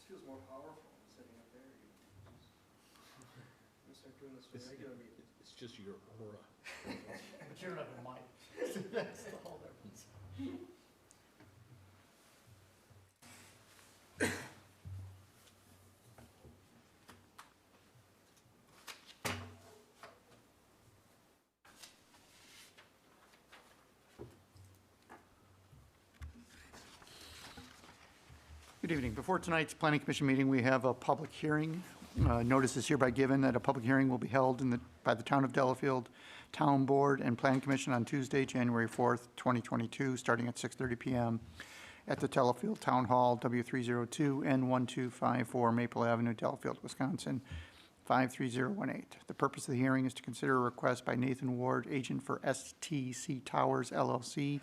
Feels more powerful than sitting up there. I'm gonna start doing this for regular meetings. It's just your aura. But you don't have a mic. That's the whole difference. Good evening. Before tonight's Planning Commission meeting, we have a public hearing. Notice is hereby given that a public hearing will be held by the Town of Delafield Town Board and Planning Commission on Tuesday, January 4th, 2022, starting at 6:30 p.m. at the Delafield Town Hall, W302 N1254 Maple Avenue, Delafield, Wisconsin, 53018. The purpose of the hearing is to consider a request by Nathan Ward, agent for STC Towers, LLC,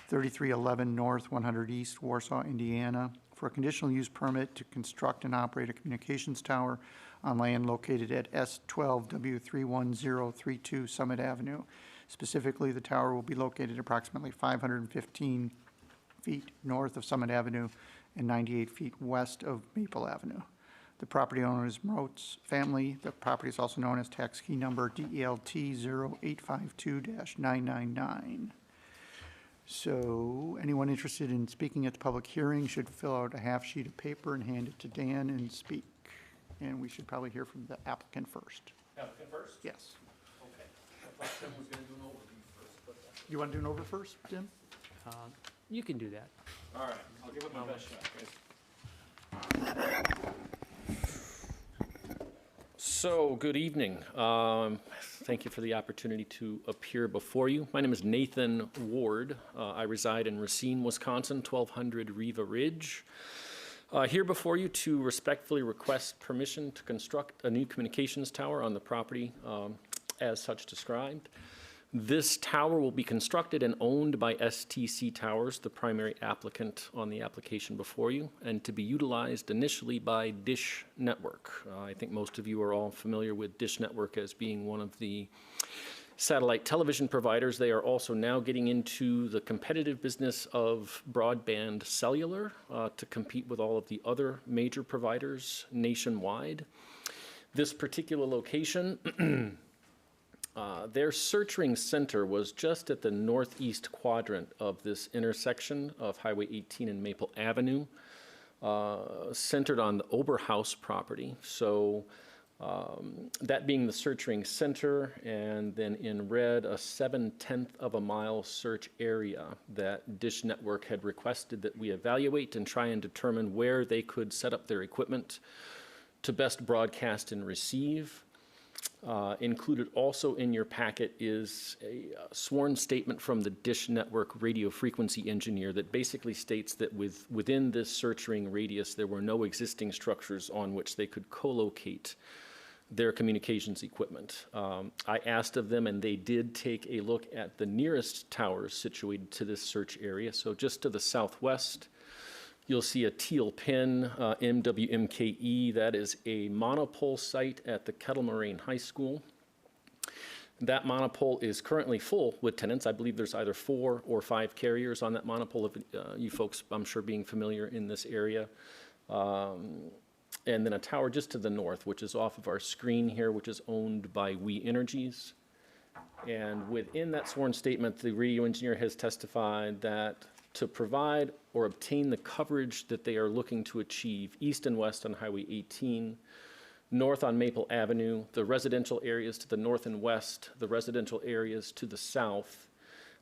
3311 North, 100 East, Warsaw, Indiana, for a conditional use permit to construct and operate a communications tower on land located at S12W31032 Summit Avenue. Specifically, the tower will be located approximately 515 feet north of Summit Avenue and 98 feet west of Maple Avenue. The property owner is Mrotz's family. The property is also known as tax key number DELT 0852-999. So anyone interested in speaking at the public hearing should fill out a half sheet of paper and hand it to Dan and speak. And we should probably hear from the applicant first. Applicant first? Yes. Okay. I thought Tim was going to do an overview first, but. You want to do an over first, Tim? You can do that. All right, I'll give it my best shot, guys. So, good evening. Thank you for the opportunity to appear before you. My name is Nathan Ward. I reside in Racine, Wisconsin, 1200 Riva Ridge. Here before you to respectfully request permission to construct a new communications tower on the property as such described. This tower will be constructed and owned by STC Towers, the primary applicant on the application before you, and to be utilized initially by Dish Network. I think most of you are all familiar with Dish Network as being one of the satellite television providers. They are also now getting into the competitive business of broadband cellular to compete with all of the other major providers nationwide. This particular location their search ring center was just at the northeast quadrant of this intersection of Highway 18 and Maple Avenue, centered on the Oberhaus property. So that being the search ring center, and then in red, a 7/10 of a mile search area that Dish Network had requested that we evaluate and try and determine where they could set up their equipment to best broadcast and receive. Included also in your packet is a sworn statement from the Dish Network radio frequency engineer that basically states that within this search ring radius, there were no existing structures on which they could co-locate their communications equipment. I asked of them, and they did take a look at the nearest towers situated to this search area. So just to the southwest, you'll see a teal pin, MWMKE. That is a monopole site at the Kettle Moraine High School. That monopole is currently full with tenants. I believe there's either 4 or 5 carriers on that monopole, if you folks, I'm sure, being familiar in this area. And then a tower just to the north, which is off of our screen here, which is owned by We Energies. And within that sworn statement, the radio engineer has testified that to provide or obtain the coverage that they are looking to achieve east and west on Highway 18, north on Maple Avenue, the residential areas to the north and west, the residential areas to the south,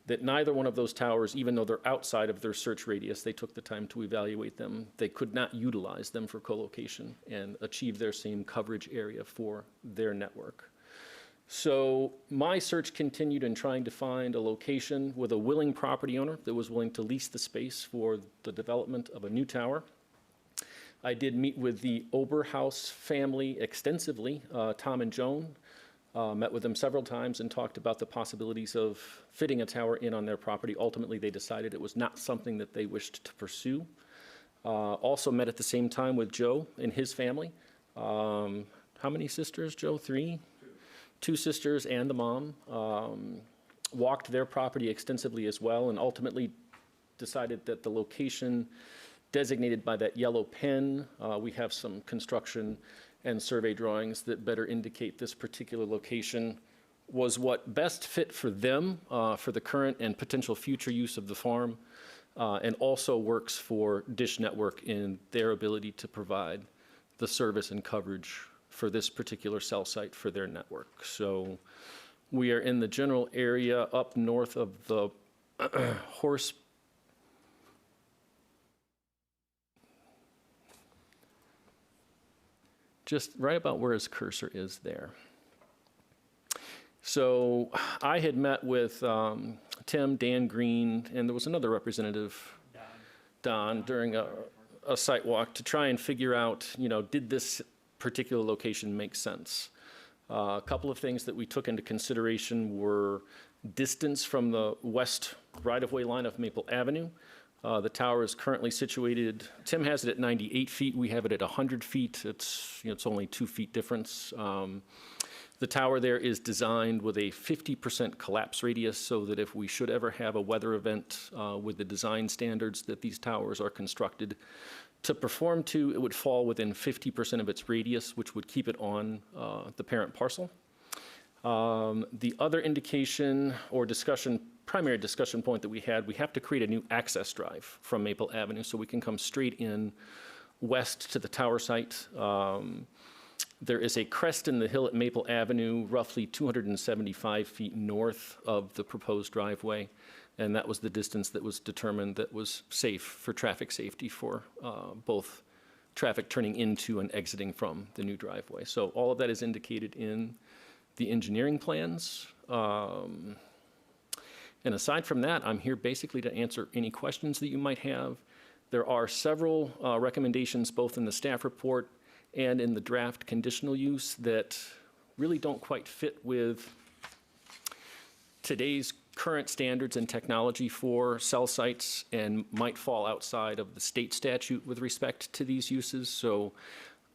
that neither one of those towers, even though they're outside of their search radius, they took the time to evaluate them. They could not utilize them for co-location and achieve their same coverage area for their network. So my search continued in trying to find a location with a willing property owner that was willing to lease the space for the development of a new tower. I did meet with the Oberhaus family extensively, Tom and Joan. Met with them several times and talked about the possibilities of fitting a tower in on their property. Ultimately, they decided it was not something that they wished to pursue. Also met at the same time with Joe and his family. How many sisters, Joe? 3? two sisters and the mom, walked their property extensively as well, and ultimately decided that the location designated by that yellow pen, we have some construction and survey drawings that better indicate this particular location was what best fit for them, for the current and potential future use of the farm, and also works for Dish Network in their ability to provide the service and coverage for this particular cell site for their network. So we are in the general area up north of the horse. Just right about where his cursor is there. So I had met with Tim, Dan Green, and there was another representative, Don, during a site walk to try and figure out, did this particular location make sense? A couple of things that we took into consideration were distance from the west right-of-way line of Maple Avenue. The tower is currently situated, Tim has it at 98 feet, we have it at 100 feet. It's only 2 feet difference. The tower there is designed with a 50% collapse radius so that if we should ever have a weather event with the design standards that these towers are constructed to perform to, it would fall within 50% of its radius, which would keep it on the parent parcel. The other indication or primary discussion point that we have to create a new access drive from Maple Avenue so we can come straight in west to the tower site. There is a crest in the hill at Maple Avenue, roughly 275 feet north of the proposed driveway, and that was the distance that was determined that was safe for traffic safety for both traffic turning into and exiting from the new driveway. So all of that is indicated in the engineering plans. And aside from that, I'm here basically to answer any questions that you might have. There are several recommendations both in the staff report and in the draft conditional use that really don't quite fit with today's current standards and technology for cell sites and might fall outside of the state statute with respect to these uses. So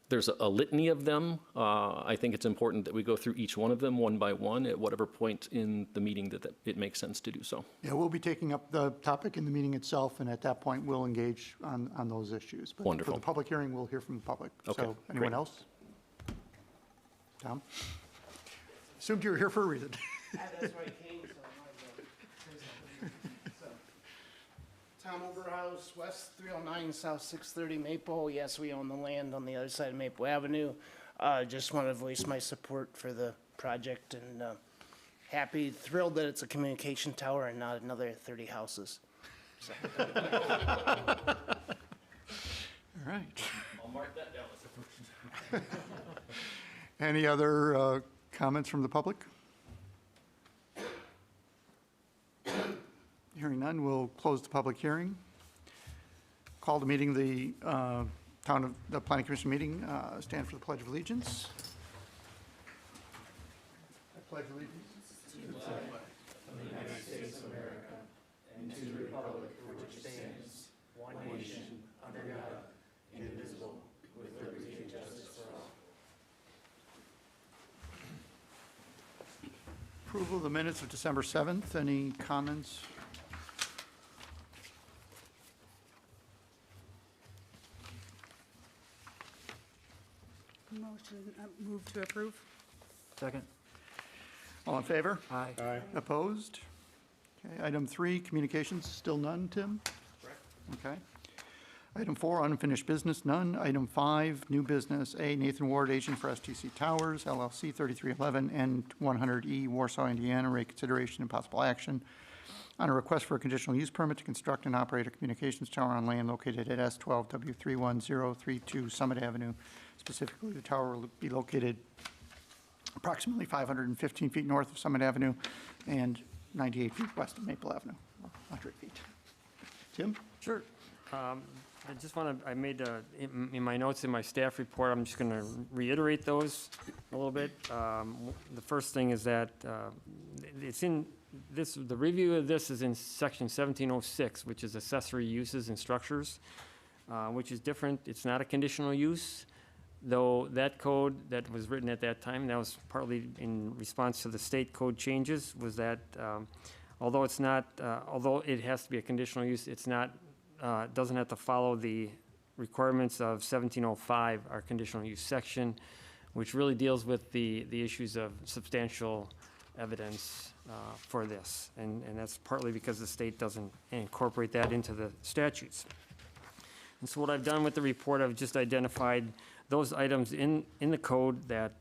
there's a litany of them. I think it's important that we go through each one of them one by one at whatever point in the meeting that it makes sense to do so. Yeah, we'll be taking up the topic in the meeting itself, and at that point, we'll engage on those issues. But Wonderful. for the public hearing, we'll hear from the public. Okay, So anyone great. else? Tom? Assumed you were here for a reason. That's why I came, so I might as well. Tom Oberhaus, West 309, South 630 Maple. Yes, we own the land on the other side of Maple Avenue. Just want to voice my support for the project and thrilled that it's a communication tower and not another 30 houses. So. All right. I'll mark that down as a motion. Any other comments from the public? Hearing none, we'll close the public hearing. Call the meeting, the Planning Commission meeting, stand for the Pledge of Allegiance. I pledge allegiance. Approval of the minutes of December 7th. Any comments? Motion, move to approve. Second. All in favor? Aye. Opposed? Okay, item 3, communications, still none, Tim? Correct. Okay. Item 4, unfinished business, none. Item 5, new business, A, Nathan Ward, agent for STC Towers, LLC, 3311 and 100E, Warsaw, Indiana, reconsideration and possible action on a request for a conditional use permit to construct and operate a communications tower on land located at S12W31032 Summit Avenue. Specifically, the tower will be located approximately 515 feet north of Summit Avenue and 98 feet west of Maple Avenue, 100 feet. Tim? Sure. I just want to, I made, in my notes in my staff report, I'm just going to reiterate those a little bit. The first thing is that it's in this, the review of this is in section 1706, which is accessory uses and structures, which is different. It's not a conditional use. though that code that was written at that time, that was partly in response to the state code changes, was that although it's not, although it has to be a conditional use, it's not, doesn't have to follow the requirements of 1705, our conditional use section, which really deals with the issues of substantial evidence for this. And that's partly because the state doesn't incorporate that into the statutes. And so what I've done with the report, I've just identified those items in the code that,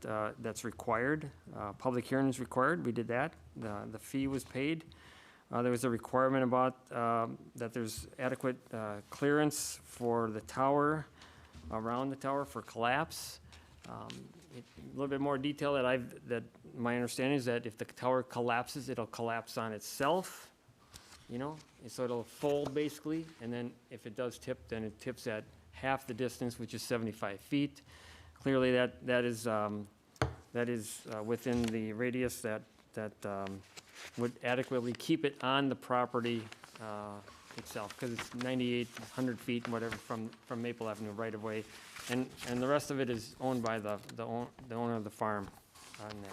that's required. Public hearing is required, we did that. The fee was paid. There was a requirement about that there's adequate clearance for the tower, around the tower for collapse. A little bit more detail that my understanding is that if the tower collapses, it'll collapse on itself, you know, and so it'll fold basically, and then if it does tip, then it tips at half the distance, which is 75 feet. Clearly, that is within the radius that would adequately keep it on the property itself, because it's 9,800 feet, whatever, from Maple Avenue right of way, and the rest of it is owned by the owner of the farm on there.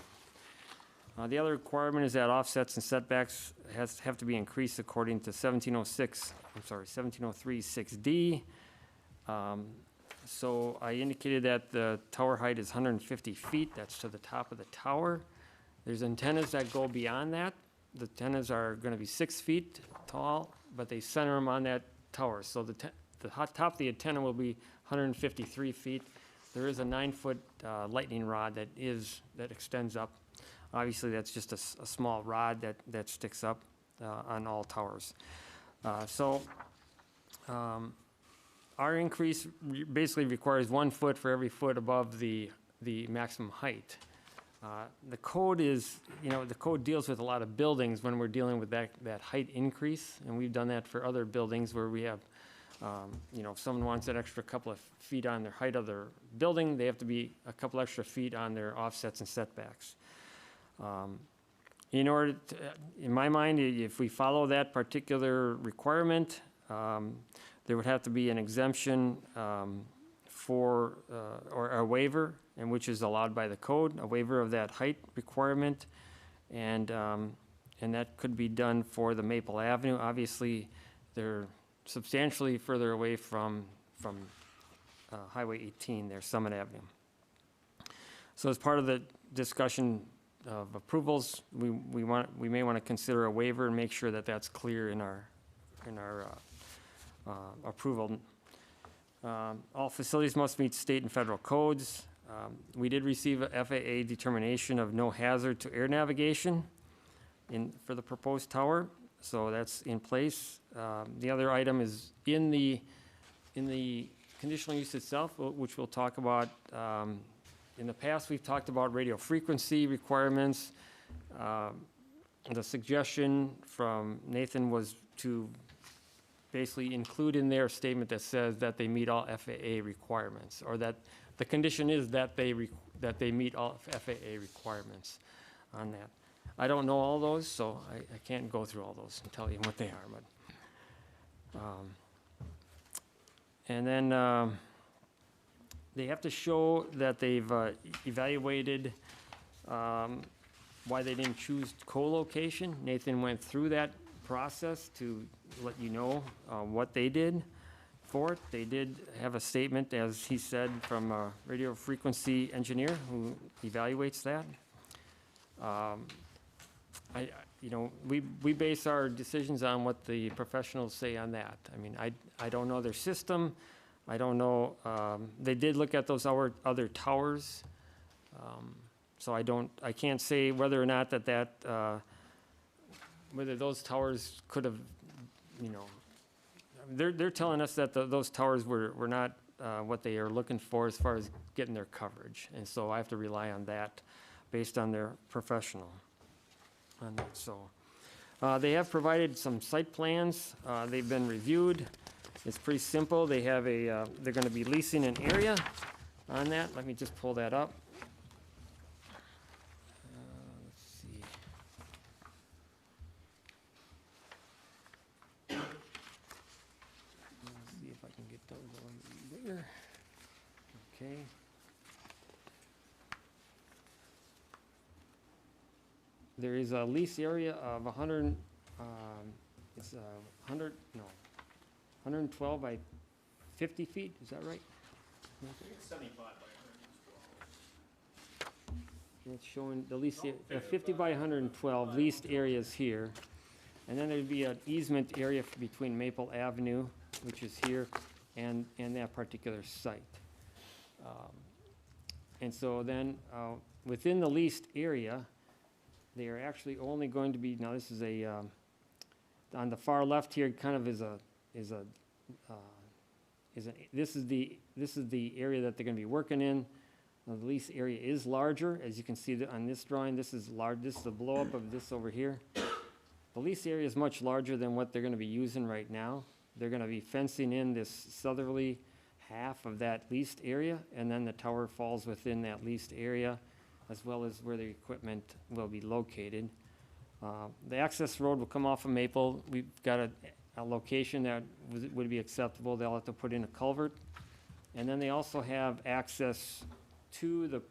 The other requirement is that offsets and setbacks have to be increased according to 1703 6D. So I indicated that the tower height is 150 feet. That's to the top of the tower. There's antennas that go beyond that. The antennas are going to be 6 feet tall, but they center them on that tower. So the top of the antenna will be 153 feet. There is a 9-foot lightning rod that extends up. Obviously, that's just a small rod that sticks up on all towers. Our increase basically requires 1 foot for every foot above the maximum height. The code is, the code deals with a lot of buildings when we're dealing with that height increase, and we've done that for other buildings where we have, if someone wants that extra couple of feet on their height of their building, they have to be a couple extra feet on their offsets and setbacks. In order to, in my mind, if we follow that particular requirement, there would have to be an exemption or a waiver, and which is allowed by the code, a waiver of that height requirement, and that could be done for the Maple Avenue. Obviously, they're substantially further away from Highway 18, there, Summit Avenue. So as part of the discussion of approvals, we may want to consider a waiver and make sure that that's clear in our approval. All facilities must meet state and federal codes. We did receive a FAA determination of no hazard to air navigation for the proposed tower, so that's in place. The other item is in the conditional use itself, which we'll talk about. In the past, we've talked about radio frequency requirements. The suggestion from Nathan was to basically include in their statement that says that they meet all FAA requirements, or that the condition is that they meet all FAA requirements on that. I don't know all those, so I can't go through all those and tell you what they are. But and then they have to show that they've evaluated why they didn't choose co-location. Nathan went through that process to let you know what they did for it. They did have a statement, as he said, from a radio frequency engineer who evaluates that. We base our decisions on what the professionals say on that. I mean, I don't know their system. I don't know. They did look at those other towers. So I can't say whether or not whether those towers could have, they're telling us that those towers were not what they are looking for as far as getting their coverage. And so I have to rely on that based on their professional on that. So they have provided some site plans. They've been reviewed. It's pretty simple. They have they're going to be leasing an area on that. Let me just pull that up. Let's see. Let's see if I can get those a little bigger. Okay. there is a lease area of 100, it's 112 by 50 feet, is that right? I think it's 75 by 112. It's showing the lease, 50 by 112 leased areas here. And then there'd be an easement area between Maple Avenue, which is here, and that particular site. And so then, within the leased area, they are actually only going to be, now this is a, on the far left here, kind of this is the area that they're gonna be working in. Now, the lease area is larger, as you can see on this drawing, this is large, this is the blow up of this over here. The lease area is much larger than what they're gonna be using right now. They're gonna be fencing in this southerly half of that leased area, and then the tower falls within that leased area, as well as where the equipment will be located. The access road will come off of Maple. We've got a location that would be acceptable. They'll have to put in a culvert. And then they also have access to the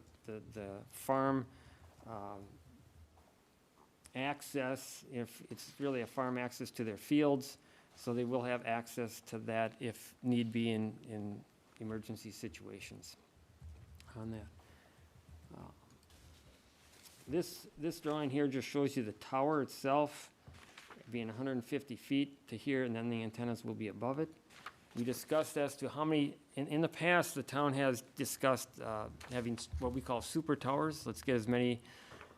farm access, if it's really a farm access to their fields. So they will have access to that if need be in emergency situations on that. This drawing here just shows you the tower itself being 150 feet to here, and then the antennas will be above it. We discussed as to how many, in the past, the town has discussed having what we call super towers. Let's get as many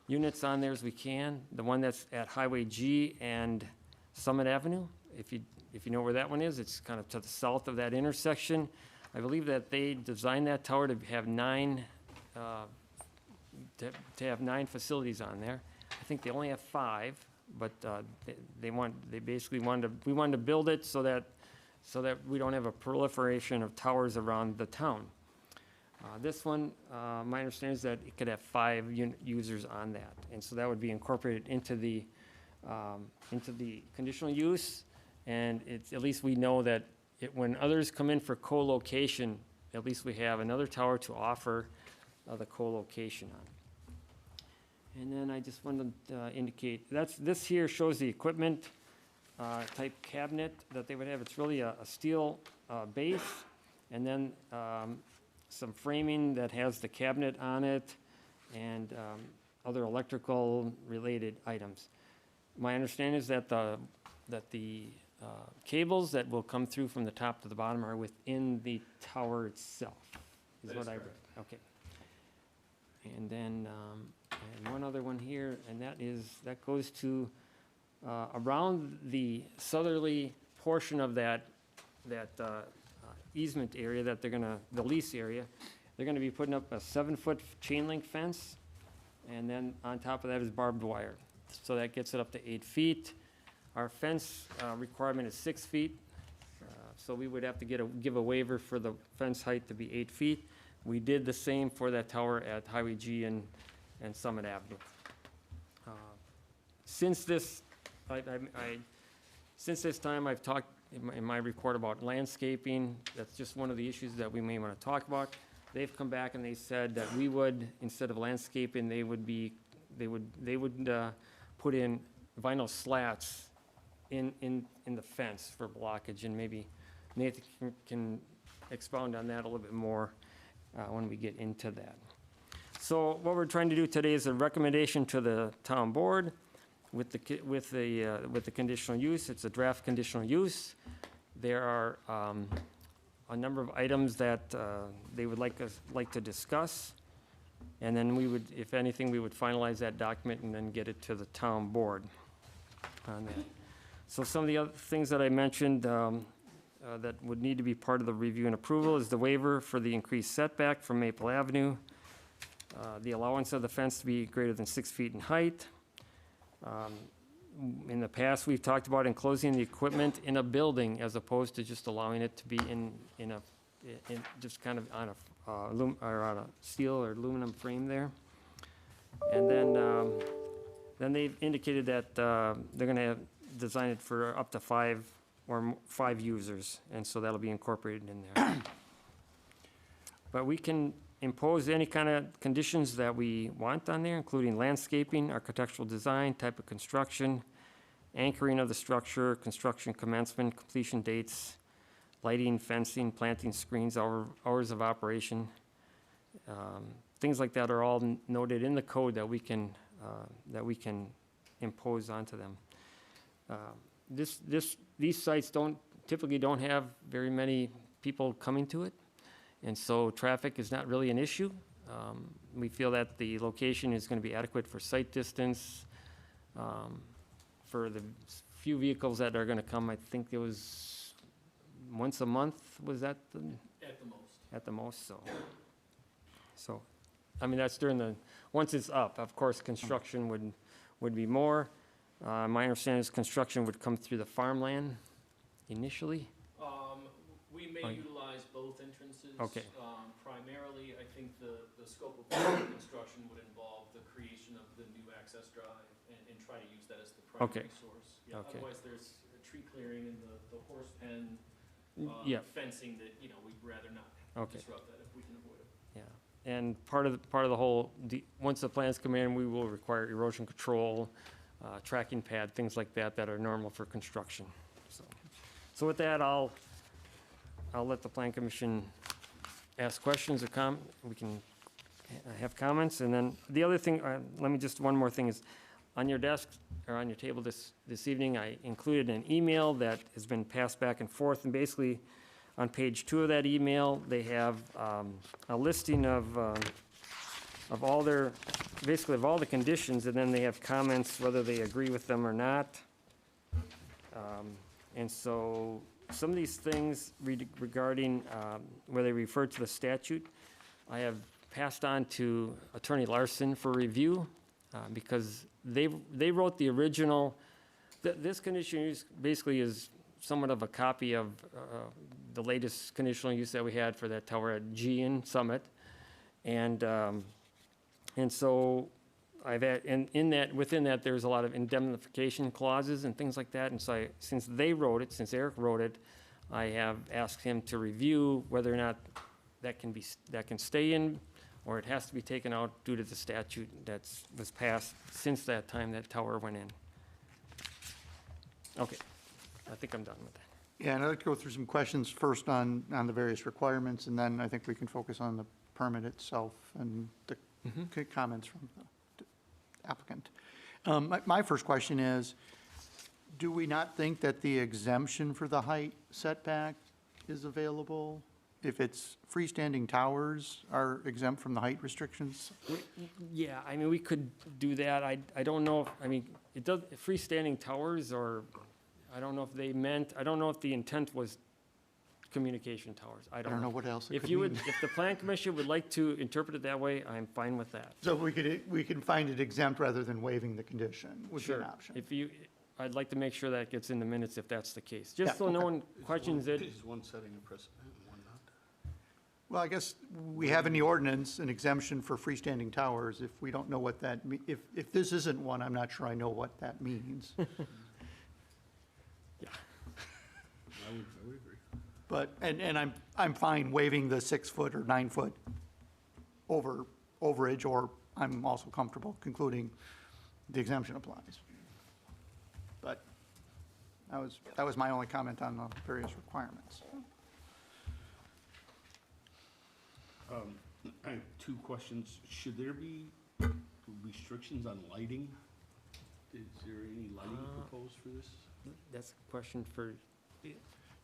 units on there as we can. The one that's at Highway G and Summit Avenue, if you know where that one is, it's kind of to the south of that intersection. I believe that they designed that tower to have 9 facilities on there. I think they only have 5, but we wanted to build it so that we don't have a proliferation of towers around the town. This one, my understanding is that it could have 5 users on that, and so that would be incorporated into the conditional use. And it's, at least we know that when others come in for co-location, at least we have another tower to offer the co-location on. And then I just wanted to indicate, this here shows the equipment type cabinet that they would have. It's really a steel base, and then some framing that has the cabinet on it, and other electrical related items. My understanding is that the cables that will come through from the top to the bottom are within the tower itself, is what I read. Okay. And then, and one other one here, and that goes to around the southerly portion of that easement area that the lease area, they're gonna be putting up a 7-foot chain link fence, and then on top of that is barbed wire. So that gets it up to 8 feet. Our fence requirement is 6 feet, so we would have to give a waiver for the fence height to be 8 feet. We did the same for that tower at Highway G and Summit Avenue. Since this time, I've talked in my report about landscaping. That's just one of the issues that we may want to talk about. They've come back and they said that we would, instead of landscaping, they would put in vinyl slats in the fence for blockage, and maybe Nathan can expound on that a little bit more when we get into that. So what we're trying to do today is a recommendation to the town board with the conditional use. It's a draft conditional use. There are a number of items that they would like to discuss, and then we would, if anything, we would finalize that document and then get it to the town board on that. So some of the other things that I mentioned that would need to be part of the review and approval is the waiver for the increased setback from Maple Avenue, the allowance of the fence to be greater than 6 feet in height. In the past, we've talked about enclosing the equipment in a building as opposed to just allowing it to be in just kind of on a steel or aluminum frame there. And then they've indicated that they're gonna design it for up to 5 users, and so that'll be incorporated in there. But we can impose any kind of conditions that we want on there, including landscaping, architectural design, type of construction, anchoring of the structure, construction commencement, completion dates, lighting, fencing, planting screens, hours of operation. Things like that are all noted in the code that we can impose onto them. These sites typically don't have very many people coming to it, and so traffic is not really an issue. We feel that the location is going to be adequate for site distance. For the few vehicles that are going to come, I think it was once a month, was that the? At the most. At the most, so, I mean, that's once it's up, of course, construction would be more. My understanding is construction would come through the farmland initially. We may Oh, yeah. utilize both entrances. Okay. Primarily, I think the scope of the construction would involve the creation of the new access drive and try to use that as the Okay. primary source. Yeah, Okay. otherwise, there's a tree clearing and the horse pen, Yeah, fencing that, we'd rather not okay, disrupt that if we can avoid it. yeah. And part of the whole, once the plans come in, we will require erosion control, tracking pad, things like that are normal for construction. So with that, I'll let the Plan Commission ask questions or we can have comments. And then the other thing, one more thing is, on your desk, or on your table this evening, I included an email that has been passed back and forth, and basically, on page 2 of that email, they have a listing of all the conditions, and then they have comments whether they agree with them or not. And so, some of these things regarding where they refer to the statute, I have passed on to Attorney Larson for review, because they wrote the original. This conditional use basically is somewhat of a copy of the latest conditional use that we had for that tower at G Summit, and so within that, there's a lot of indemnification clauses and things like that. And so since Eric wrote it, I have asked him to review whether or not that can stay in, or it has to be taken out due to the statute that was passed since that time that tower went in. Okay, I think I'm done with that. Yeah, and I'd like to go through some questions first on the various requirements, and then I think we can focus on the permit itself and the comments from the applicant. My first question is, do we not think that the exemption for the height setback is available? If it's freestanding towers are exempt from the height restrictions? Yeah, I mean, we could do that. I don't know, it does, freestanding towers, or, I don't know if the intent was communication towers. I I don't don't know know. what else it If could you mean. would, if the Plan Commission would like to interpret it that way, I'm fine with that. So we can find it exempt rather than waiving the condition would be an option. I'd like to make sure that gets in the minutes if that's the case, Yeah, just so no okay. one questions it. Is one setting a precedent and one not? Well, I guess we have in the ordinance an exemption for freestanding towers. If we don't know what that, if this isn't one, I'm not sure I know what that means. I would agree. But, and I'm fine waiving the 6 foot or 9 foot overage, or I'm also comfortable concluding the exemption applies. But that was my only comment on the various requirements. I have two questions. Should there be restrictions on lighting? Is there any lighting proposed for this? That's a question for,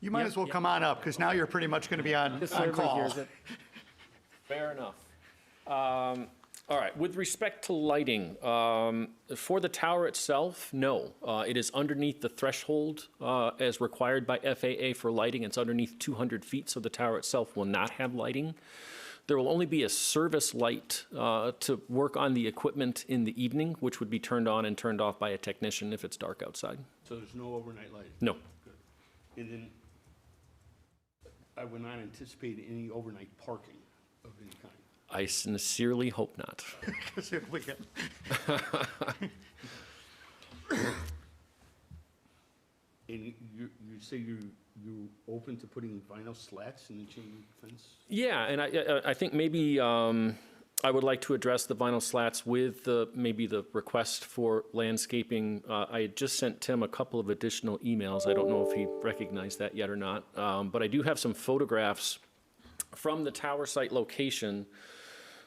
You might Yep, as well yep. come on up, because now you're pretty much going to be on just so everybody call. hears it. Fair enough. All right, with respect to lighting, for the tower itself, no. It is underneath the threshold as required by FAA for lighting. It's underneath 200 feet, so the tower itself will not have lighting. There will only be a service light to work on the equipment in the evening, which would be turned on and turned off by a technician if it's dark outside. So there's no overnight lighting? No. Good. And then I would not anticipate any overnight parking of any kind. I sincerely hope not. We can- And you say you're open to putting vinyl slats in the chain link fence? Yeah, and I think maybe I would like to address the vinyl slats with maybe the request for landscaping. I had just sent Tim a couple of additional emails. I don't know if he recognized that yet or not. But I do have some photographs from the tower site location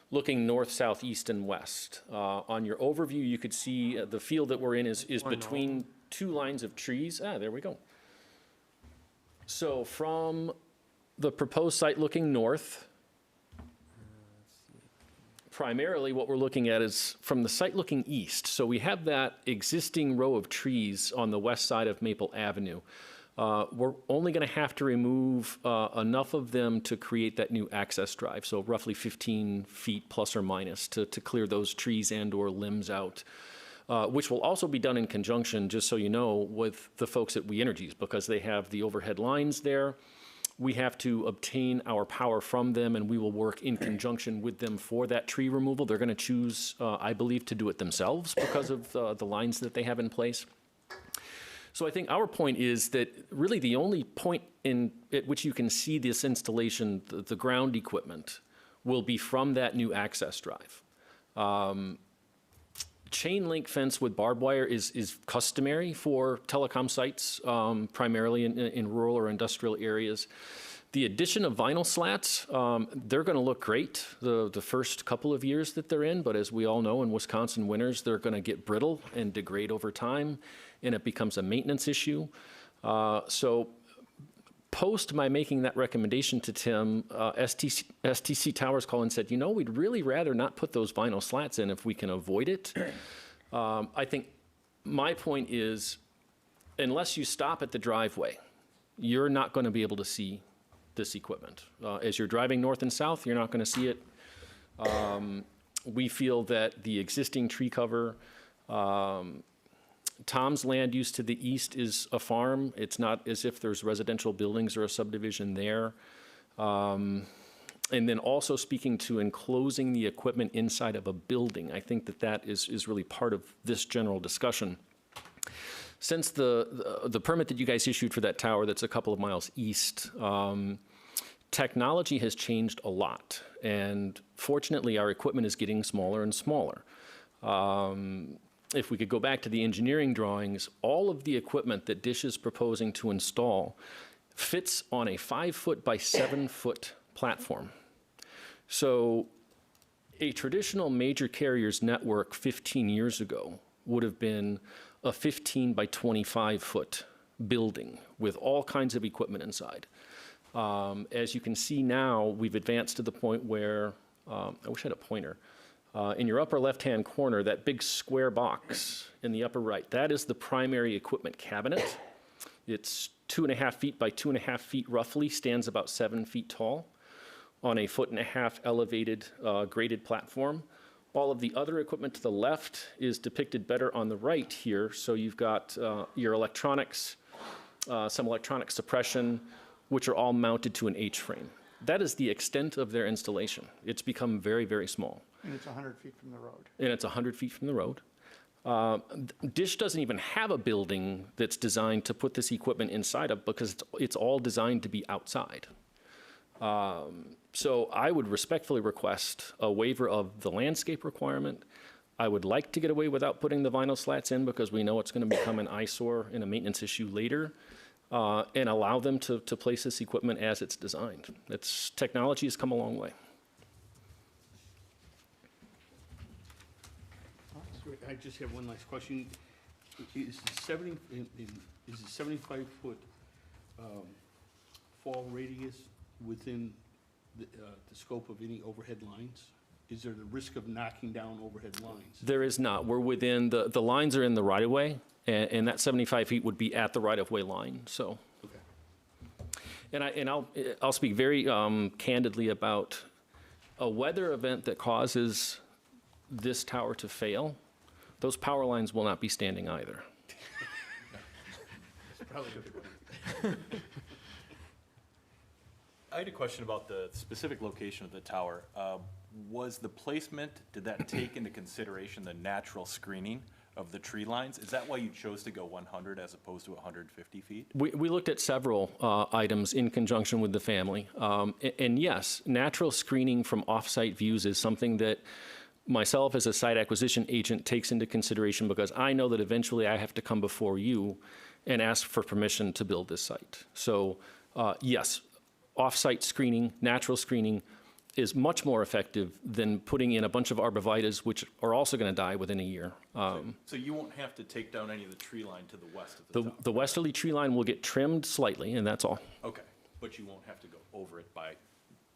looking north, south, east, and west. On your overview, you could see the field that we're in is between two lines of trees. There we go. So from the proposed site looking north, primarily what we're looking at is from the site looking east. So we have that existing row of trees on the west side of Maple Avenue. We're only going to have to remove enough of them to create that new access drive, so roughly 15 feet plus or minus to clear those trees and or limbs out, which will also be done in conjunction, just so you know, with the folks at We Energies, because they have the overhead lines there. We have to obtain our power from them, and we will work in conjunction with them for that tree removal. They're going to choose, I believe, to do it themselves because of the lines that they have in place. So I think our point is that really the only point at which you can see this installation, the ground equipment, will be from that new access drive. Chain link fence with barbed wire is customary for telecom sites, primarily in rural or industrial areas. The addition of vinyl slats, they're going to look great the first couple of years that they're in, but as we all know, in Wisconsin winters, they're going to get brittle and degrade over time, and it becomes a maintenance issue. So post my making that recommendation to Tim, STC Towers called and said, you know, we'd really rather not put those vinyl slats in if we can avoid it. I think my point is, unless you stop at the driveway, you're not going to be able to see this equipment. As you're driving north and south, you're not going to see it. We feel that the existing tree cover, Tom's land use to the east is a farm. It's not as if there's residential buildings or a subdivision there. And then also speaking to enclosing the equipment inside of a building, I think that is really part of this general discussion. Since the permit that you guys issued for that tower that's a couple of miles east, technology has changed a lot. And fortunately, our equipment is getting smaller and smaller. If we could go back to the engineering drawings, all of the equipment that Dish is proposing to install fits on a 5-foot by 7-foot platform. So a traditional major carriers network 15 years ago would have been a 15 by 25-foot building with all kinds of equipment inside. As you can see now, we've advanced to the point where, I wish I had a pointer. In your upper left-hand corner, that big square box in the upper right, that is the primary equipment cabinet. It's 2.5 feet by 2.5 feet roughly, stands about 7 feet tall on a 1.5 foot elevated graded platform. All of the other equipment to the left is depicted better on the right here. So you've got your electronics, some electronic suppression, which are all mounted to an H-frame. That is the extent of their installation. It's become very, very small. And it's 100 feet from the road. And it's 100 feet from the road. Dish doesn't even have a building that's designed to put this equipment inside of because it's all designed to be outside. So I would respectfully request a waiver of the landscape requirement. I would like to get away without putting the vinyl slats in because we know it's going to become an eyesore and a maintenance issue later, and allow them to place this equipment as it's designed. Technology has come a long way. I just have one last question. Is the 75-foot fall radius within the scope of any overhead lines? Is there the risk of knocking down overhead lines? There is not. We're within, the lines are in the right-of-way, and that 75 feet would be at the right-of-way line, so. Okay. And I'll speak very candidly about a weather event that causes this tower to fail. Those power lines will not be standing either. That's probably a good one. I had a question about the specific location of the tower. Was the placement, did that take into consideration the natural screening of the tree lines. Is that why you chose to go 100 as opposed to 150 feet? We looked at several items in conjunction with the family. And yes, natural screening from off-site views is something that myself as a site acquisition agent takes into consideration because I know that eventually I have to come before you and ask for permission to build this site. So yes, off-site screening, natural screening is much more effective than putting in a bunch of arborvitaes, which are also going to die within a year. So you won't have to take down any of the tree line to the west of the tower? The westerly tree line will get trimmed slightly, and that's all. Okay, but you won't have to go over it by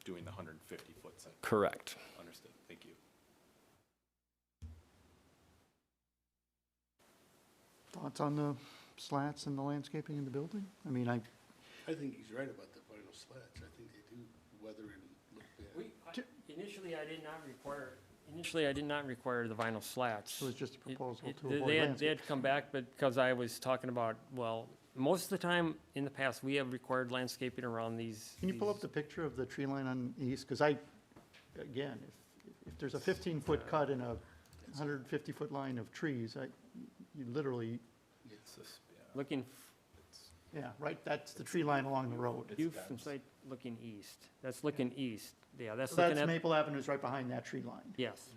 doing the 150-foot site? Correct. Understood, thank you. Thoughts on the slats and the landscaping in the building? I mean, I think he's right about the vinyl slats. I think they do weather and look bad. Initially, I did not require the vinyl slats. it was just a proposal to They avoid had landscape. come back, but because I was talking about, well, most of the time in the past, we have required landscaping around these. Can you pull up the picture of the tree line on east? Because again, if there's a 15-foot cut in a 150-foot line of trees, you literally, It's this, yeah. Looking, yeah, right, that's the tree line along the road. view from site looking east. That's looking east. Yeah, that's So looking that's at, Maple Avenue's right behind that tree line. yes.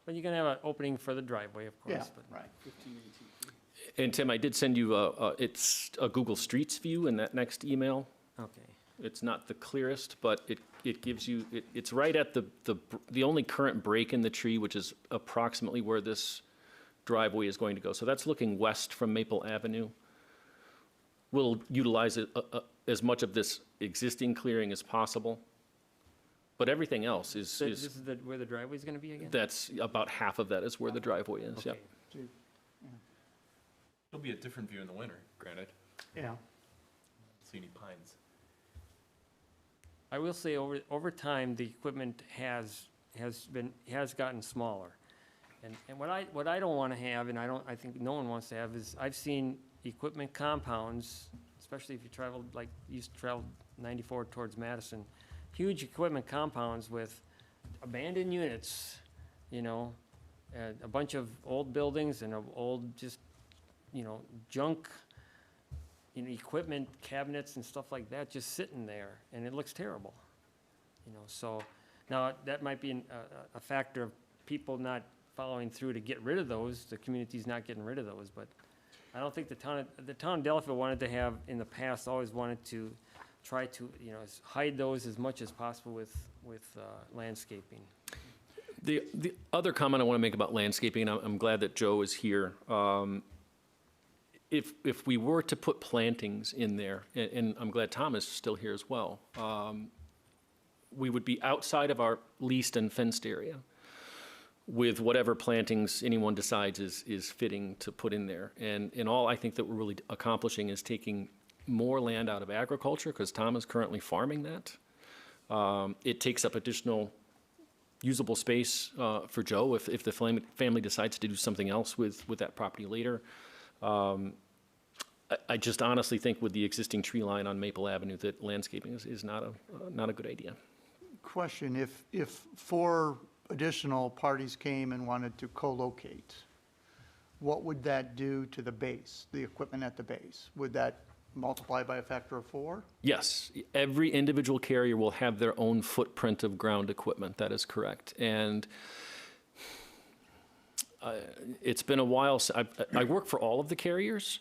But you're gonna have an opening for the driveway, of Yeah, course, but. right. 15, 18 feet. And Tim, I did send you it's a Google Streets view in that next email. Okay. It's not the clearest, but it gives you, it's right at the only current break in the tree, which is approximately where this driveway is going to go. So that's looking west from Maple Avenue. We'll utilize as much of this existing clearing as possible. But everything else is, So this is where the driveway's gonna be again? that's about half of that is where the driveway is, yep. Okay. It'll be a different view in the winter, granted. Yeah. See any pines? I will say, over time, the equipment has gotten smaller. And what I don't wanna have, and I think no one wants to have, is I've seen equipment compounds, especially if you traveled, like, used to travel 94 towards Madison, huge equipment compounds with abandoned units, you know, and a bunch of old buildings and old, just, you know, junk, you know, equipment cabinets and stuff like that just sitting there, and it looks terrible, you know, so, now, that might be a factor of people not following through to get rid of those, the community's not getting rid of those, but I don't think the town of Delafield wanted to have, in the past, always wanted to try to, you know, hide those as much as possible with landscaping. The other comment I want to make about landscaping, and I'm glad that Joe is here. If we were to put plantings in there, and I'm glad Tom is still here as well, we would be outside of our leased and fenced area with whatever plantings anyone decides is fitting to put in there. And in all, I think that we're really accomplishing is taking more land out of agriculture, because Tom is currently farming that. It takes up additional usable space for Joe if the family decides to do something else with that property later. I just honestly think with the existing tree line on Maple Avenue that landscaping is not a good idea. Question, if 4 additional parties came and wanted to co-locate, what would that do to the base, the equipment at the base? Would that multiply by a factor of 4? Yes, every individual carrier will have their own footprint of ground equipment. That is correct. And it's been a while. I work for all of the carriers.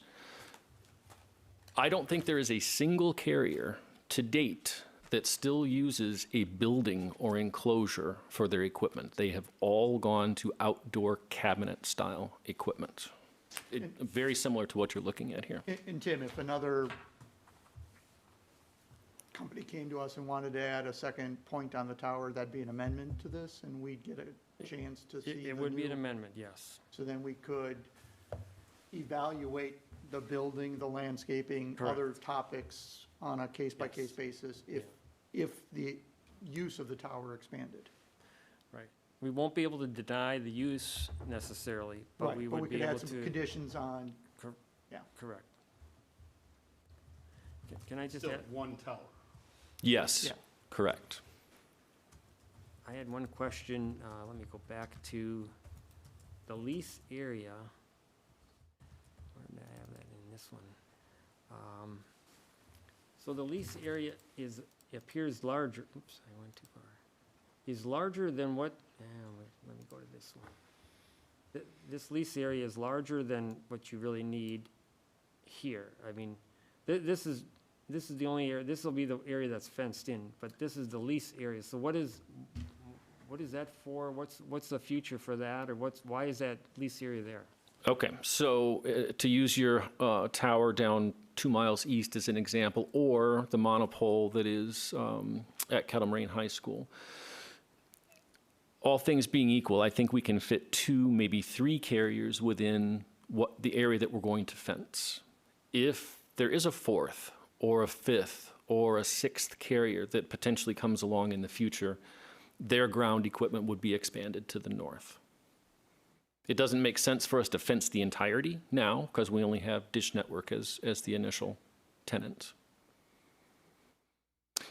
I don't think there is a single carrier to date that still uses a building or enclosure for their equipment. They have all gone to outdoor cabinet style equipment. Very similar to what you're looking at here. And Tim, if another company came to us and wanted to add a second point on the tower, that'd be an amendment to this, and we'd get a chance to see It the would be an new- amendment, yes. So then we could evaluate the building, the landscaping, Correct. other topics on a case-by-case basis if the use of the tower expanded. Right. We won't be able to deny the use necessarily, but Right, we but we would be could able add some to. conditions on, Correct. Can I just Still add, one tower. Yes, Yeah. correct. I had one question, let me go back to the lease area. this one. So the lease area appears larger, oops, I went too far. Is larger than what, let me go to this one. This lease area is larger than what you really need here. I mean, this is the only area, this will be the area that's fenced in, but this is the lease area. So what is that for? What's the future for that, or why is that lease area there? Okay, so to use your tower down 2 miles east as an example, or the monopole that is at Kettle Moraine High School, all things being equal, I think we can fit 2, maybe 3 carriers within the area that we're going to fence. If there is a 4th or a 5th or a 6th carrier that potentially comes along in the future, their ground equipment would be expanded to the north. It doesn't make sense for us to fence the entirety now because we only have Dish Network as the initial tenant.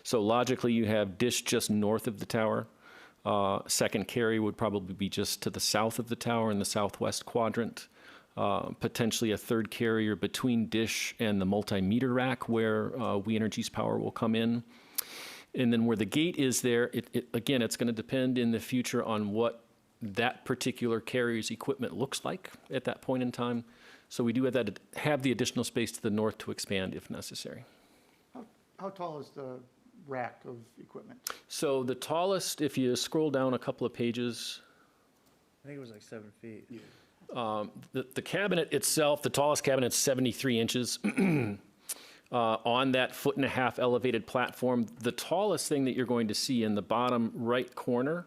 So logically, you have Dish just north of the tower. Second carrier would probably be just to the south of the tower in the southwest quadrant. Potentially a 3rd carrier between Dish and the multimeter rack where We Energies Power will come in. And then where the gate is there, again, it's going to depend in the future on what that particular carrier's equipment looks like at that point in time. So we do have the additional space to the north to expand if necessary. How tall is the rack of equipment? So the tallest, if you scroll down a couple of pages, I think it was like 7 feet. the cabinet itself, the tallest cabinet is 73 inches. On that 1.5 foot elevated platform, the tallest thing that you're going to see in the bottom right corner.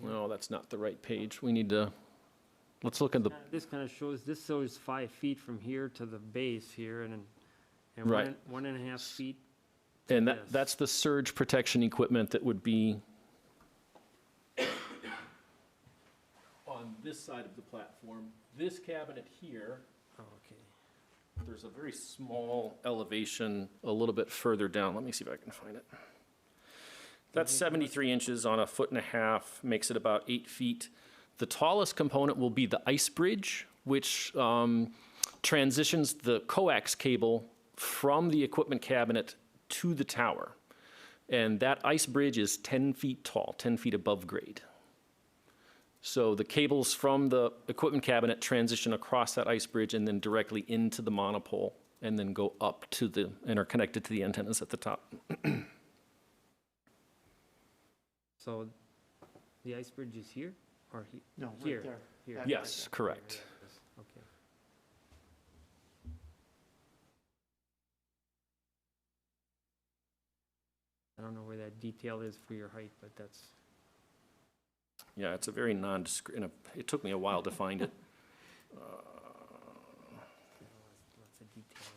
No, that's not the right page. We need to, let's look at the, This kind of shows 5 feet from here to the base here, and Right. 1.5 feet. and Yes. that's the surge protection equipment that would be on this side of the platform. This cabinet here, Oh, okay. there's a very small elevation a little bit further down. Let me see if I can find it. That's 73 inches on a 1.5 foot, makes it about 8 feet. The tallest component will be the ice bridge, which transitions the coax cable from the equipment cabinet to the tower. And that ice bridge is 10 feet tall, 10 feet above grade. So the cables from the equipment cabinet transition across that ice bridge and then directly into the monopole and then go up to and are connected to the antennas at the top. So the ice bridge is here, or No, here? right there. Here. That- Yes, correct. Okay. I don't know where that detail is for your height, but that's, Yeah, it's a very nondescript, it took me a while to find it. lots of details.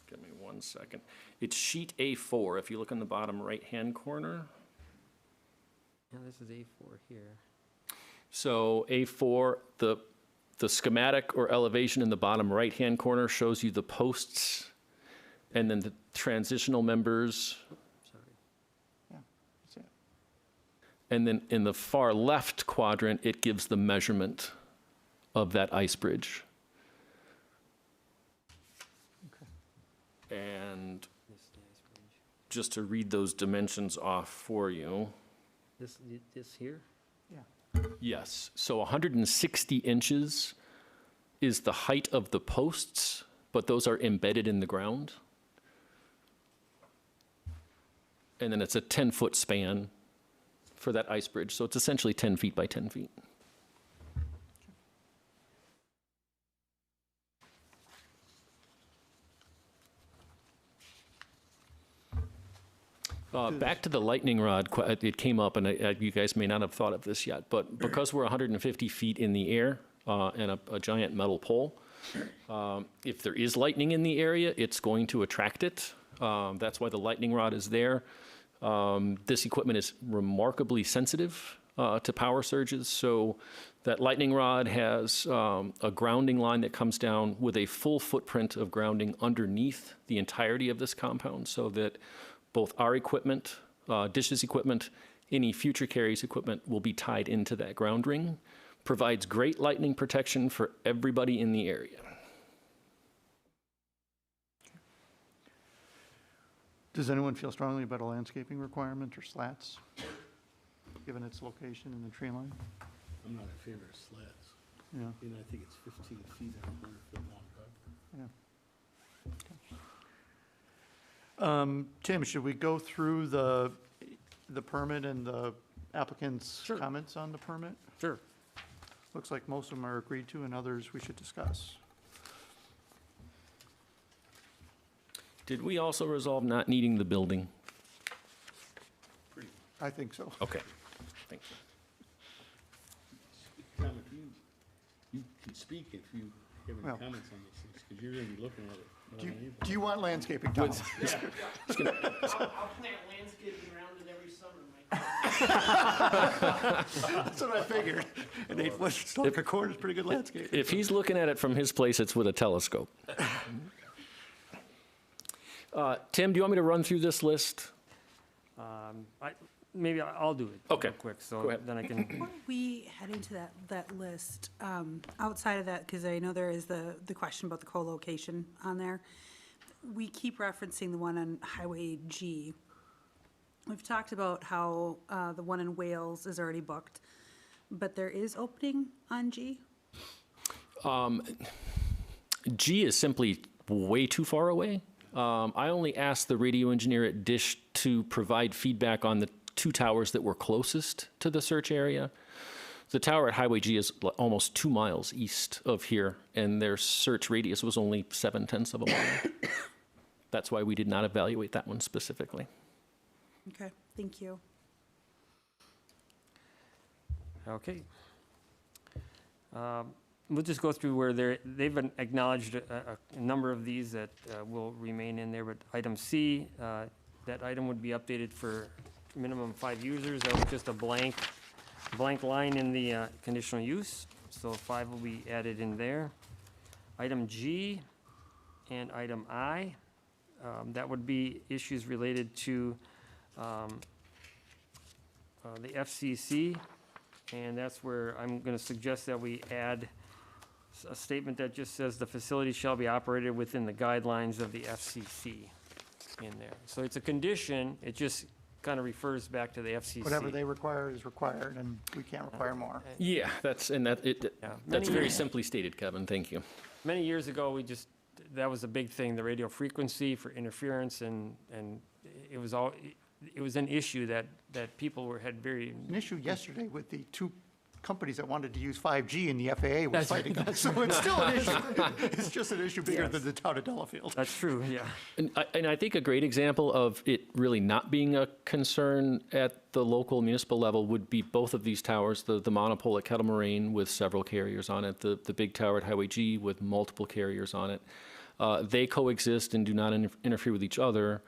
Give me 1 second. It's sheet A4, if you look in the bottom right-hand corner. Yeah, this is A4 here. So A4, the schematic or elevation in the bottom right-hand corner shows you the posts and then the transitional members. Sorry. That's it. And then in the far left quadrant, it gives the measurement of that ice bridge. And This is the ice bridge. just to read those dimensions off for you. This here? Yes, so 160 inches is the height of the posts, but those are embedded in the ground. And then it's a 10-foot span for that ice bridge, so it's essentially 10 feet by 10 feet. Back to the lightning rod, it came up, and you guys may not have thought of this yet, but because we're 150 feet in the air and a giant metal pole, if there is lightning in the area, it's going to attract it. That's why the lightning rod is there. This equipment is remarkably sensitive to power surges, so that lightning rod has a grounding line that comes down with a full footprint of grounding underneath the entirety of this compound, so that both our equipment, Dish's equipment, any future carrier's equipment will be tied into that ground ring. Provides great lightning protection for everybody in the area. Does anyone feel strongly about a landscaping requirement or slats, given its location in the tree line? I'm not in favor of slats. Yeah. You know, I think it's 15 feet on a 100-foot long driveway. Tim, should we go through the permit and the applicant's Sure. comments on the permit? Sure. Looks like most of them are agreed to and others we should discuss. Did we also resolve not needing the building? I think so. Okay, thank you. Tom, if you can speak if you have any Well- comments on these things, because you're going to be looking at it more Do than you, anybody. do you want landscaping, Tom? I'll plant landscaping around it every summer, Mike. That's what I figured. An 8-foot stalk of corn is pretty good landscape. If he's looking at it from his place, it's with a telescope. Tim, do you want me to run through this list? Maybe I'll do it. Okay. Real quick, so Go ahead. then I can, Before we head into that list, outside of that, because I know there is the question about the co-location on there, we keep referencing the one on Highway G. We've talked about how the one in Wales is already booked, but there is opening on G. G is simply way too far away. I only asked the radio engineer at Dish to provide feedback on the 2 towers that were closest to the search area. The tower at Highway G is almost 2 miles east of here, and their search radius was only 0.7 of a mile. That's why we did not evaluate that one specifically. Okay, thank you. okay. We'll just go through where they've acknowledged a number of these that will remain in there, but item C, that item would be updated for minimum 5 users. That was just a blank line in the conditional use, so 5 will be added in there. Item G and item I, that would be issues related to the FCC, and that's where I'm going to suggest that we add a statement that just says the facility shall be operated within the guidelines of the FCC in there. So it's a condition, it just kind of refers back to the FCC. Whatever they require is required, and we can't require more. Yeah, that's very simply stated, Kevin. Thank you. Many years ago, that was a big thing, the radio frequency for interference, and it was an issue that people had very. An issue yesterday with the 2 companies that wanted to use 5G and the FAA was fighting them. So it's still an issue. It's just an issue bigger than the town of Delafield. That's true, yeah. And I think a great example of it really not being a concern at the local municipal level would be both of these towers, the monopole at Kettle Moraine with several carriers on it, the big tower at Highway G with multiple carriers on it. They coexist and do not interfere with each other.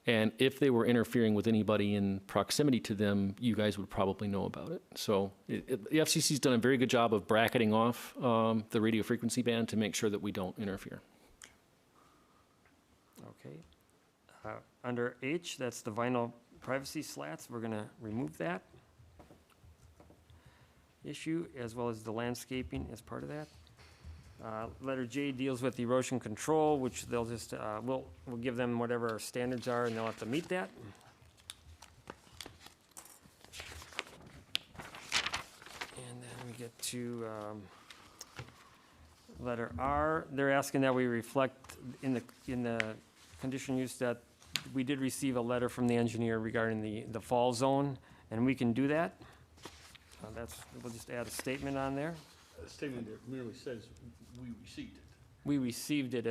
And if they were interfering with anybody in proximity to them, you guys would probably know about it. So the FCC's done a very good job of bracketing off the radio frequency band to make sure that we don't interfere. Okay. Under H, that's the vinyl privacy slats, we're gonna remove that issue, as well as the landscaping as part of that. Letter J deals with erosion control, which they'll just, we'll give them whatever our standards are, and they'll have to meet that. And then we get to letter R. They're asking that we reflect in the conditional use that we did receive a letter from the engineer regarding the fall zone, and we can do that. We'll just add a statement on there. A statement that merely says we received it. We received it,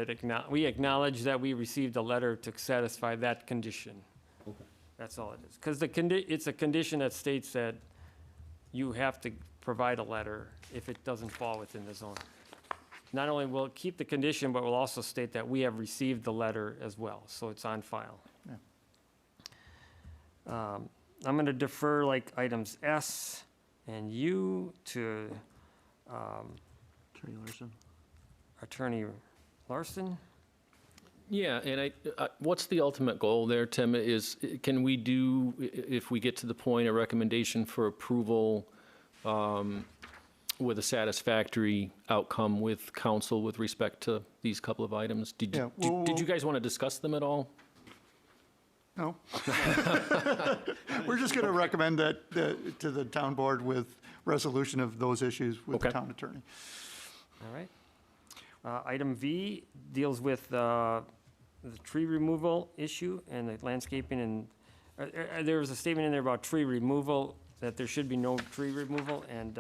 we acknowledge that we received a letter to satisfy that condition. Okay. That's all it is. Because it's a condition that states that you have to provide a letter if it doesn't fall within the zone. Not only will it keep the condition, but will also state that we have received the letter as well, so it's on file. Yeah. I'm going to defer like items S and U to Attorney Larson. Attorney Larson. Yeah, and what's the ultimate goal there, Tim? Can we do, if we get to the point, a recommendation for approval with a satisfactory outcome with council with respect to these couple of items? Did you guys want to discuss them at all? No? We're just going to recommend that to the town board with resolution of those issues with the Okay. town attorney. All right. Item V deals with the tree removal issue and the landscaping, and there was a statement in there about tree removal, that there should be no tree removal, and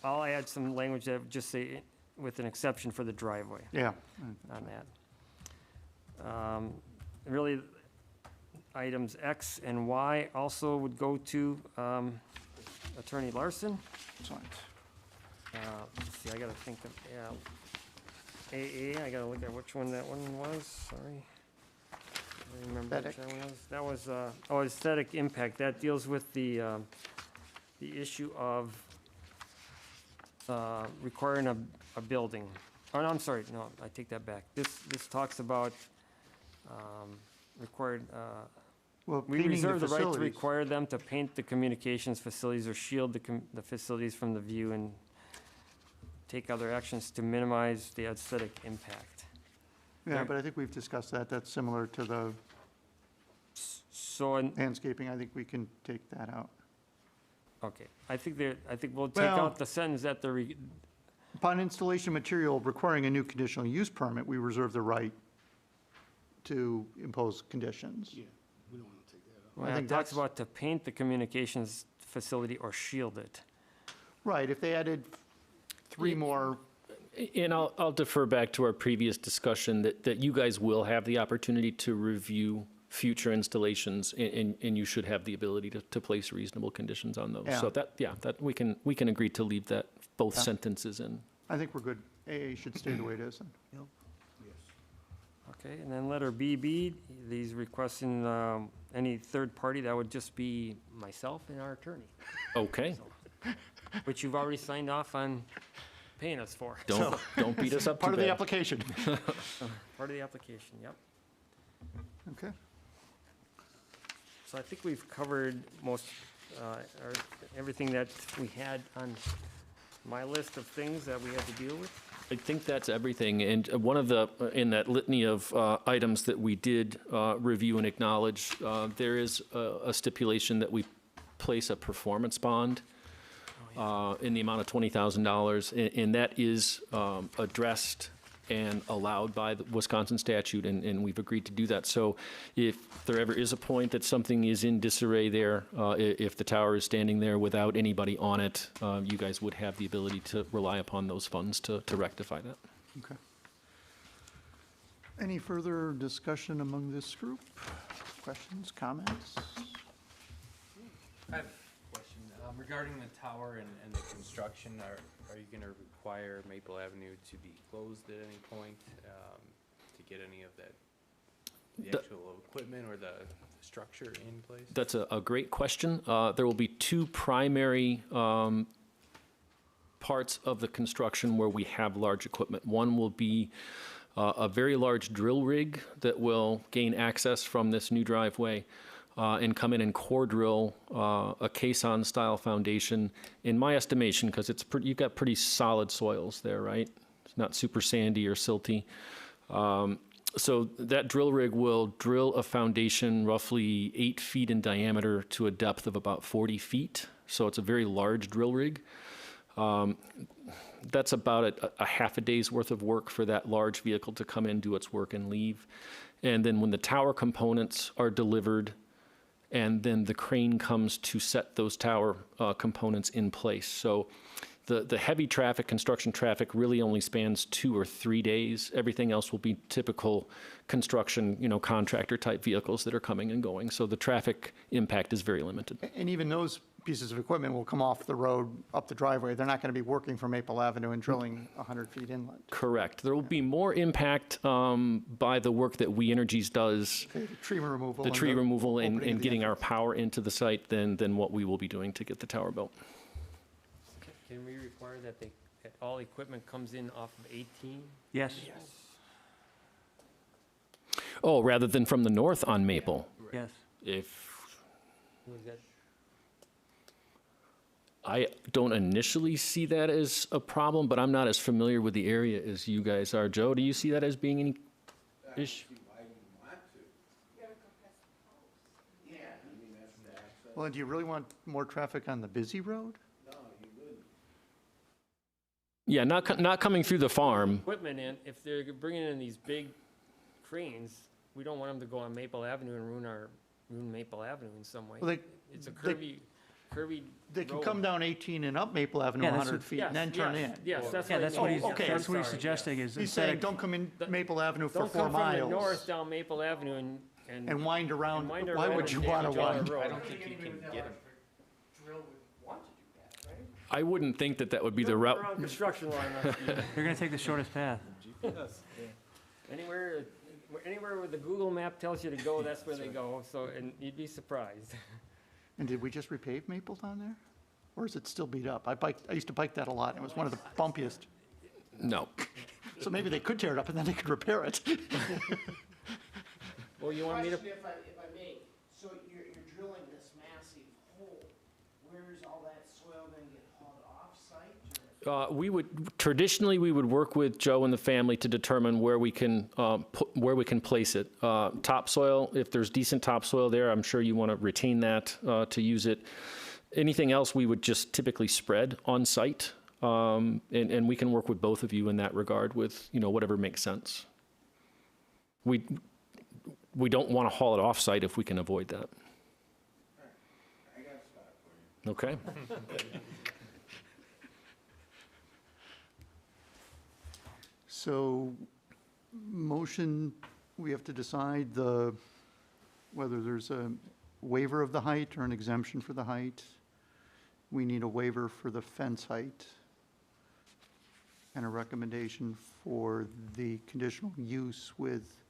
I'll add some language that would just say, with an exception for the driveway Yeah. on that. Really, items X and Y also would go to Attorney Larson. Excellent. Let's see, I gotta think of, yeah. AA, I gotta look at which one that one was, sorry. I remember which Aesthetic. that was. That was, aesthetic impact, that deals with the issue of requiring a building. Oh, no, I'm sorry, no, I take that back. This talks about required, Well, we painting the reserve the right to facilities. require them to paint the communications facilities or shield the facilities from the view and take other actions to minimize the aesthetic impact. Yeah, but I think we've discussed that. That's similar to the So, landscaping. I think we can take that out. okay, I think we'll take Well- out the sentence that Upon installation material requiring a new conditional use permit, we reserve the right to impose conditions. Yeah, we don't want to take that out. well, I it think talks that's- about to paint the communications facility or shield it. Right, if they added three more, And I'll defer back to our previous discussion that you guys will have the opportunity to review future installations, and you should have the ability to place reasonable conditions on those. So that, we can agree to leave that, both Yeah. sentences in. I think we're good. AA should stay the way it is. then. Okay, and then letter BB, these requesting any third party, that would just be myself and our attorney, Okay, which you've already signed off on paying us for. don't beat us up too Part of the bad. application. Part of the application, yep. Okay. So I think we've covered most, or everything that we had on my list of things that we had to deal with. I think that's everything, and one of the, in that litany of items that we did review and acknowledge, there is a stipulation that we place a performance bond in the amount of $20,000, and that is addressed and allowed by the Wisconsin statute, and we've agreed to do that. So if there ever is a point that something is in disarray there, if the tower is standing there without anybody on it, you guys would have the ability to rely upon those funds to rectify that. Okay. Any further discussion among this group? Questions, comments? I have a question. Regarding the tower and the construction, are you gonna require Maple Avenue to be closed at any point, to get any of the actual equipment or the structure in place? That's a great question. There will be two primary parts of the construction where we have large equipment. One will be a very large drill rig that will gain access from this new driveway and come in and core drill a caisson style foundation. In my estimation, because you've got pretty solid soils there, right? It's not super sandy or silty. So that drill rig will drill a foundation roughly 8 feet in diameter to a depth of about 40 feet. So it's a very large drill rig. That's about a half a day's worth of work for that large vehicle to come in, do its work, and leave. And then when the tower components are delivered, and then the crane comes to set those tower components in place. So the heavy traffic, construction traffic, really only spans 2 or 3 days. Everything else will be typical construction, contractor type vehicles that are coming and going. So the traffic impact is very limited. And even those pieces of equipment will come off the road, up the driveway. They're not going to be working from Maple Avenue and drilling 100 feet inland. Correct. There will be more impact by the work that We Energies does, Okay, the tree removal. the and tree removal opening and of the getting our entrance. power into the site than what we will be doing to get the tower built. Can we require that all equipment comes in off of 18? Yes. Oh, rather than from the north on Maple. Yes. Was that, I don't initially see that as a problem, but I'm not as familiar with the area as you guys are. Joe, do you see that as being any issue? Well, do you really want more traffic on the busy road? Yeah, not coming through the farm. Equipment in, if they're bringing in these big cranes, we don't want them to go on Maple Avenue and ruin Maple Avenue in some way. Well, It's a they- curvy They can road. come down 18 and up Maple Avenue Yeah, that's 100 what- feet and then turn in. Yes, that's Yeah, what that's I what mean. he's, okay, that's what he's sorry, suggesting is He's instead saying, of, don't come in Don't- Maple Avenue for Don't 4 come from the miles north down Maple Avenue and. and wind around. and wind Why around would you and want to damage all wind? the road. I don't think you can get them. Drill would want to do that, right? I wouldn't think that would be the route. Around construction line, must be- you're gonna take the shortest path. anywhere where the Google map tells you to go, that's where they go, so, and you'd be surprised. And did we just repave Maple down there? Or is it still beat up? I used to bike that a lot. It was one of the bumpiest. No. So maybe they could tear it up and then they could repair it. Well, you want me to, Question, if I may, so you're drilling this massive hole, where's all that soil gonna get hauled off-site? Traditionally, we would work with Joe and the family to determine where we can place it. Topsoil, if there's decent topsoil there, I'm sure you want to retain that to use it. Anything else, we would just typically spread on site, and we can work with both of you in that regard with, whatever makes sense. We don't want to haul it off-site if we can avoid that. I got a spot for you. Okay? So, motion, we have to decide whether there's a waiver of the height or an exemption for the height. We need a waiver for the fence height and a recommendation for the conditional use with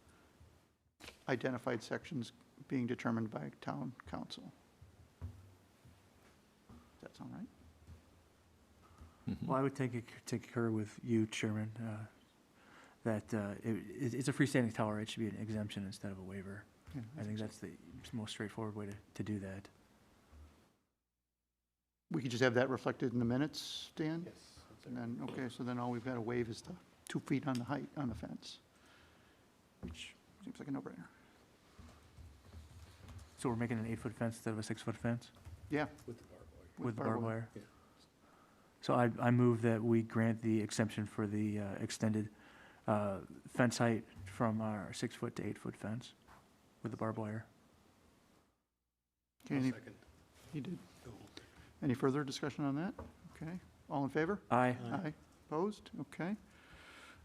identified sections being determined by town council. Does that sound right? Well, I would take concur with you, Chairman, that it's a freestanding tower. It should be an exemption instead of a waiver. Yeah, I think that's the most straightforward way to do that. We could just have that reflected in the minutes, Dan? Yes. And then, okay, so then all we've got to waive is the 2 feet on the height, on the fence, which seems like a no-brainer. So we're making an 8-foot fence instead of a 6-foot fence Yeah. with barbed wire? Yeah. So I move that we grant the exemption for the extended fence height from our 6-foot to 8-foot fence with the barbed wire. Okay, you did. Any further discussion on that? Okay, all in favor? Aye. Aye. Opposed? Okay.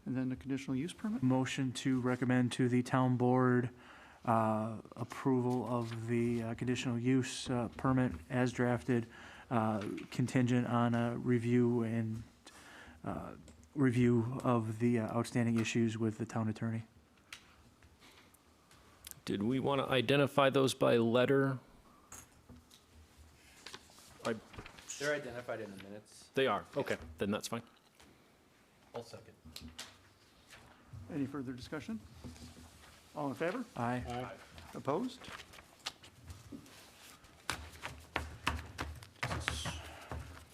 And then the conditional use permit? Motion to recommend to the town board approval of the conditional use permit as drafted, contingent on a review of the outstanding issues with the town attorney. Did we want to identify those by letter? They're identified in the minutes. They are. Okay, then that's fine. I'll second. Any further discussion? All in favor? Aye. Opposed?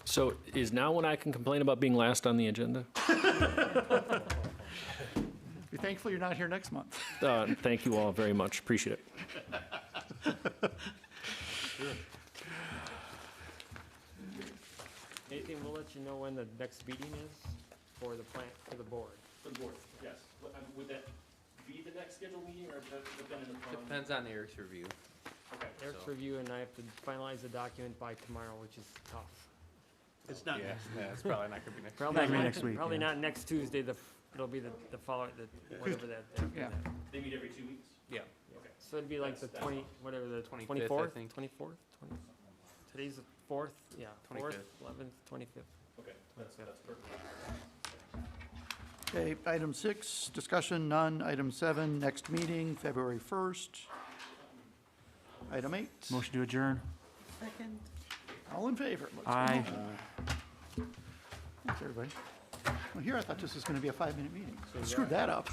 So is now when I can complain about being last on the agenda? Be thankful you're not here next month. Thank you all very much. Appreciate it. Nathan, we'll let you know when the next meeting is for the board. For the board, yes. Would that be the next scheduled meeting or dependent upon? Depends on Eric's review. Okay. Eric's So- review, and I have to finalize the document by tomorrow, which is tough. It's not Yeah, it's probably not gonna be next. Probably Not gonna be not- next week, Probably yeah. not next Tuesday, it'll be the following, whatever that. Yeah. They meet every 2 weeks? Yeah. Okay. So it'd be like the That's 20, whatever, the 25th, I 24th? think. 24th? Today's the 4th? Yeah, 4th, 25th. 11th, 25th. Okay, that's perfect. Okay, item 6, discussion, none. Item 7, next meeting, February 1st. Item 8, Motion to adjourn. Second. all in favor? Let's go. Aye. Thanks, everybody. Well, here I thought this was going to be a 5-minute meeting. Screwed that up.